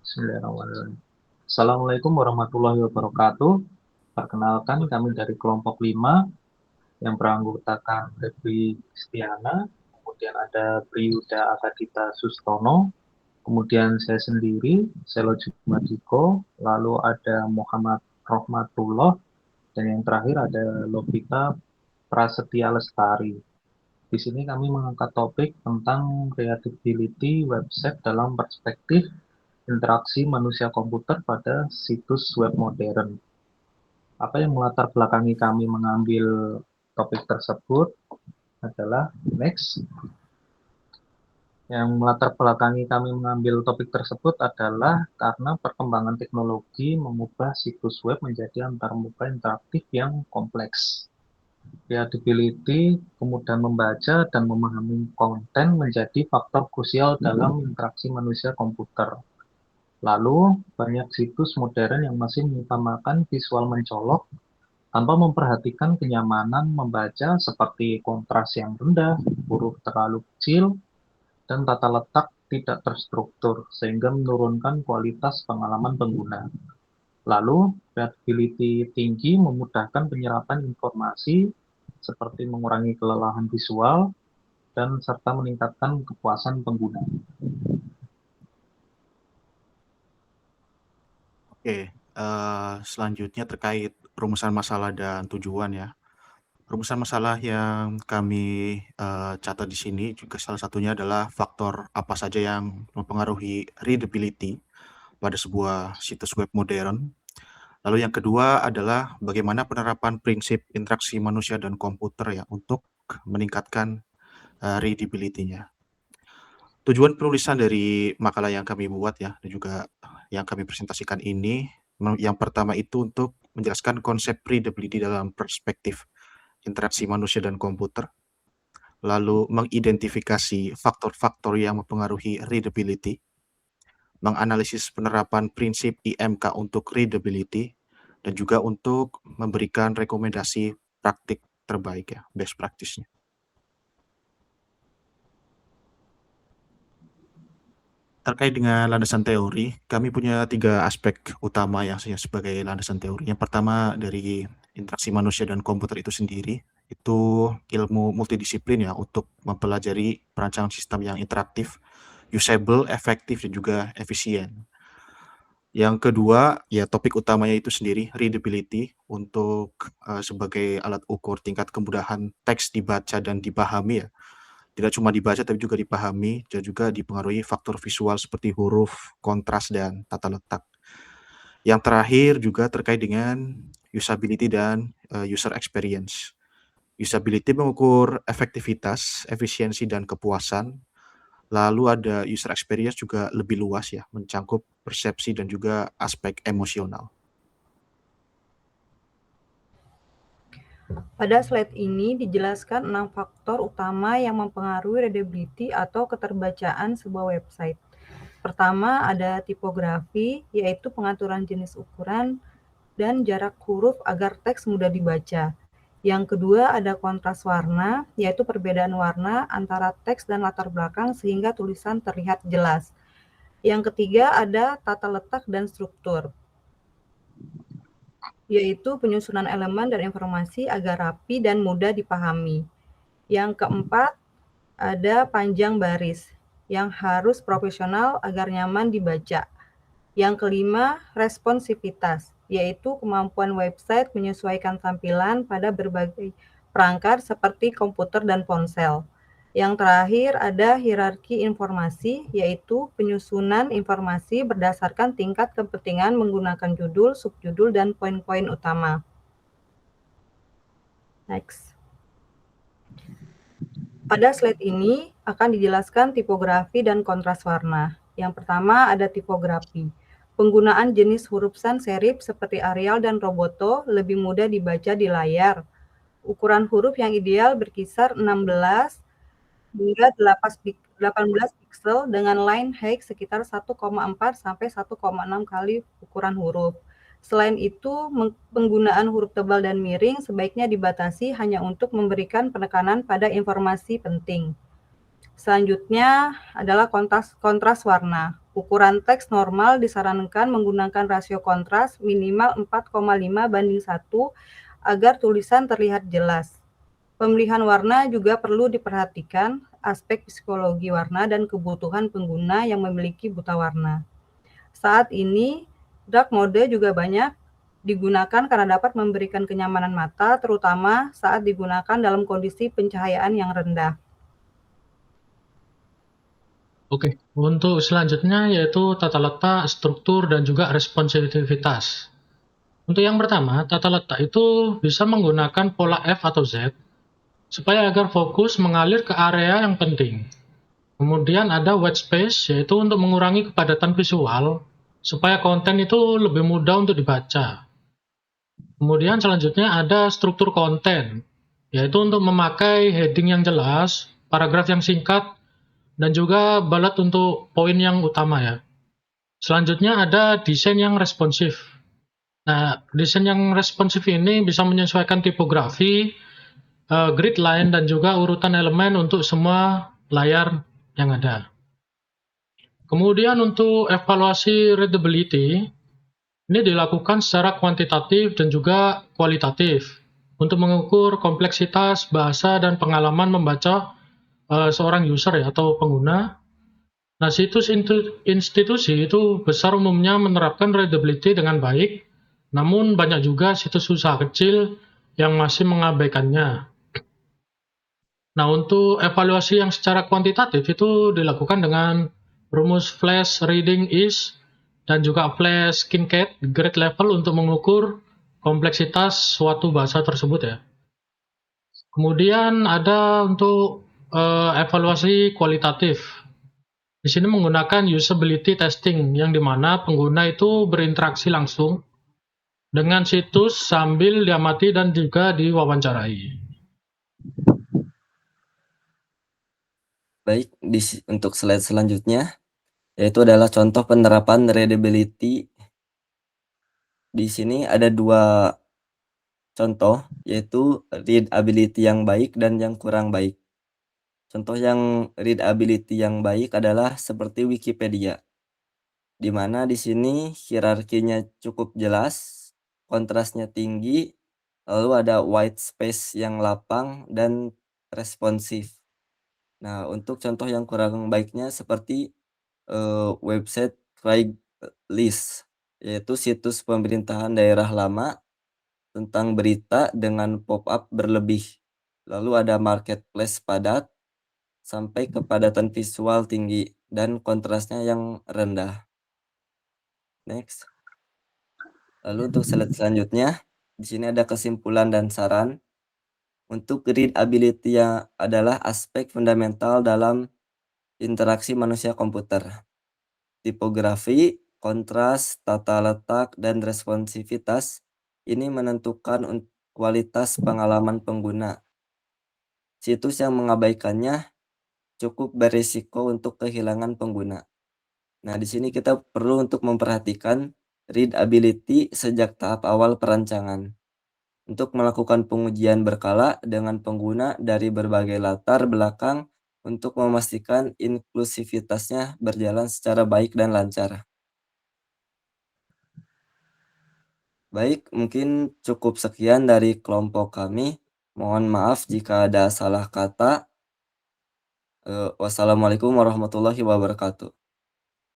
Bismillahirrahmanirrahim. Assalamualaikum warahmatullahi wabarakatuh. Perkenalkan, kami dari kelompok 5 yang beranggotakan Febri Kristiana, kemudian ada Priyuda Akadita Sustono, kemudian saya sendiri, Selo Jumadiko, lalu ada Muhammad Rohmatullah, dan yang terakhir ada Lovita Prasetya Lestari. Di sini kami mengangkat topik tentang readability website dalam perspektif interaksi manusia komputer pada situs web modern. Apa yang melatar belakangi kami mengambil topik tersebut adalah next. Yang melatar belakangi kami mengambil topik tersebut adalah karena perkembangan teknologi mengubah situs web menjadi antarmuka interaktif yang kompleks. Readability, kemudahan membaca dan memahami konten menjadi faktor krusial dalam interaksi manusia komputer. Lalu, banyak situs modern yang masih mengutamakan visual mencolok tanpa memperhatikan kenyamanan membaca seperti kontras yang rendah, huruf terlalu kecil, dan tata letak tidak terstruktur, sehingga menurunkan kualitas pengalaman pengguna. Lalu, readability tinggi memudahkan penyerapan informasi seperti mengurangi kelelahan visual dan serta meningkatkan kepuasan pengguna. Oke, selanjutnya terkait rumusan masalah dan tujuan ya. Rumusan masalah yang kami catat di sini juga salah satunya adalah faktor apa saja yang mempengaruhi readability pada sebuah situs web modern. Lalu yang kedua adalah bagaimana penerapan prinsip interaksi manusia dan komputer ya untuk meningkatkan readability-nya. Tujuan penulisan dari makalah yang kami buat ya, dan juga yang kami presentasikan ini, yang pertama itu untuk menjelaskan konsep readability dalam perspektif interaksi manusia dan komputer, lalu mengidentifikasi faktor-faktor yang mempengaruhi readability, menganalisis penerapan prinsip IMK untuk readability, dan juga untuk memberikan rekomendasi praktik terbaik ya, best practice-nya. Terkait dengan landasan teori, kami punya 3 aspek utama yang sebagai landasan teori. Yang pertama dari interaksi manusia dan komputer itu sendiri, itu ilmu multidisiplin ya untuk mempelajari perancangan sistem yang interaktif, usable, efektif, dan juga efisien. Yang kedua, ya topik utamanya itu sendiri, readability, untuk sebagai alat ukur tingkat kemudahan teks dibaca dan dipahami ya. Tidak cuma dibaca tapi juga dipahami dan juga dipengaruhi faktor visual seperti huruf, kontras, dan tata letak. Yang terakhir juga terkait dengan usability dan user experience. Usability mengukur efektivitas, efisiensi, dan kepuasan. Lalu ada user experience juga lebih luas ya, mencakup persepsi dan juga aspek emosional. Pada slide ini dijelaskan 6 faktor utama yang mempengaruhi readability atau keterbacaan sebuah website. Pertama ada tipografi, yaitu pengaturan jenis ukuran dan jarak huruf agar teks mudah dibaca. Yang kedua ada kontras warna, yaitu perbedaan warna antara teks dan latar belakang sehingga tulisan terlihat jelas. Yang ketiga ada tata letak dan struktur, yaitu penyusunan elemen dan informasi agar rapi dan mudah dipahami. Yang keempat, ada panjang baris yang harus profesional agar nyaman dibaca. Yang kelima, responsivitas, yaitu kemampuan website menyesuaikan tampilan pada berbagai perangkat seperti komputer dan ponsel. Yang terakhir ada hierarki informasi, yaitu penyusunan informasi berdasarkan tingkat kepentingan menggunakan judul, subjudul, dan poin-poin utama. Next. Pada slide ini akan dijelaskan tipografi dan kontras warna. Yang pertama ada tipografi. Penggunaan jenis huruf sans serif seperti Arial dan Roboto lebih mudah dibaca di layar. Ukuran huruf yang ideal berkisar 16 hingga 18 piksel dengan line height sekitar 1,4 sampai 1,6 kali ukuran huruf. Selain itu, penggunaan huruf tebal dan miring sebaiknya dibatasi hanya untuk memberikan penekanan pada informasi penting. Selanjutnya adalah kontras warna. Ukuran teks normal disarankan menggunakan rasio kontras minimal 4,5:1 agar tulisan terlihat jelas. Pemilihan warna juga perlu diperhatikan aspek psikologi warna dan kebutuhan pengguna yang memiliki buta warna. Saat ini, dark mode juga banyak digunakan karena dapat memberikan kenyamanan mata, terutama saat digunakan dalam kondisi pencahayaan yang rendah. Oke, untuk selanjutnya yaitu tata letak, struktur, dan juga responsivitas. Untuk yang pertama, tata letak itu bisa menggunakan pola F atau Z supaya agar fokus mengalir ke area yang penting. Kemudian ada white space, yaitu untuk mengurangi kepadatan visual supaya konten itu lebih mudah untuk dibaca. Kemudian selanjutnya ada struktur konten, yaitu untuk memakai heading yang jelas, paragraf yang singkat, dan juga bullet untuk poin yang utama ya. Selanjutnya ada desain yang responsif. Nah, desain yang responsif ini bisa menyesuaikan tipografi, grid line, dan juga urutan elemen untuk semua layar yang ada. Kemudian untuk evaluasi readability, ini dilakukan secara kuantitatif dan juga kualitatif untuk mengukur kompleksitas bahasa dan pengalaman membaca seorang user ya, atau pengguna. Nah, situs institusi itu besar umumnya menerapkan readability dengan baik, namun banyak juga situs usaha kecil yang masih mengabaikannya. Nah, untuk evaluasi yang secara kuantitatif itu dilakukan dengan rumus flash reading is dan juga flash Kincaid grade level untuk mengukur kompleksitas suatu bahasa tersebut ya. Kemudian ada untuk evaluasi kualitatif. Di sini menggunakan usability testing yang dimana pengguna itu berinteraksi langsung dengan situs sambil diamati dan juga diwawancarai. Baik, untuk slide selanjutnya, yaitu adalah contoh penerapan readability. Di sini ada 2 contoh, yaitu readability yang baik dan yang kurang baik. Contoh yang readability yang baik adalah seperti Wikipedia, di mana di sini hierarkinya cukup jelas, kontrasnya tinggi, lalu ada white space yang lapang dan responsif. Nah, untuk contoh yang kurang baiknya seperti website Craigslist, yaitu situs pemerintahan daerah lama tentang berita dengan pop-up berlebih. Lalu ada marketplace padat sampai kepadatan visual tinggi dan kontrasnya yang rendah. Next. Lalu untuk slide selanjutnya, di sini ada kesimpulan dan saran. Untuk readability yang adalah aspek fundamental dalam interaksi manusia komputer. Tipografi, kontras, tata letak, dan responsivitas ini menentukan kualitas pengalaman pengguna. Situs yang mengabaikannya cukup berisiko untuk kehilangan pengguna. Nah, di sini kita perlu untuk memperhatikan readability sejak tahap awal perancangan. Untuk melakukan pengujian berkala dengan pengguna dari berbagai latar belakang untuk memastikan inklusivitasnya berjalan secara baik dan lancar. Baik, mungkin cukup sekian dari kelompok kami. Mohon maaf jika ada salah kata. Wassalamualaikum warahmatullahi wabarakatuh.